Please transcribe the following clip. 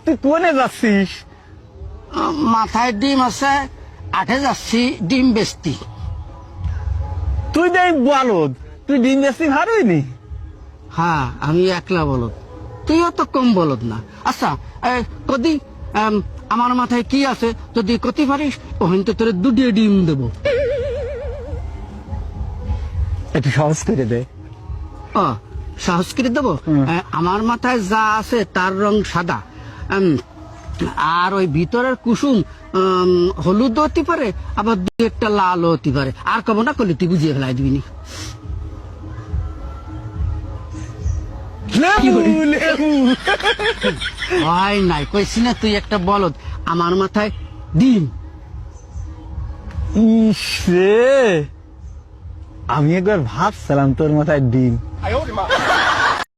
তুই কোনে যাচ্ছিস? মাথায় ডিম আছে, আঠে যাচ্ছি ডিম বেচতি। তুই দেখ বলদ, তুই ডিম বেশি ভারইনি। হ্যাঁ, আমি একলা বলদ, তুইও তো কম বলদ না। আচ্ছা, কদি আমার মাথায় কি আছে যদি কতি পারিস ওখান তো তোর দুটি ডিম দেবো। একটু সহজ করে দে। ও, সাহস করে দেবো। আমার মাথায় যা আছে তার রং সাদা, আর ওই ভিতরের কুসুম হলুদ হতে পারে, আবার দু একটা লাল হতে পারে। আর কব না করলে তুই বুঝিয়ে ফেলাই দিবি নি। লেবু লেবু। হয় নাই, কইছি না তুই একটা বলদ। আমার মাথায় ডিম। ইস রে, আমি একবার ভাবছিলাম তোর মাথায় ডিম।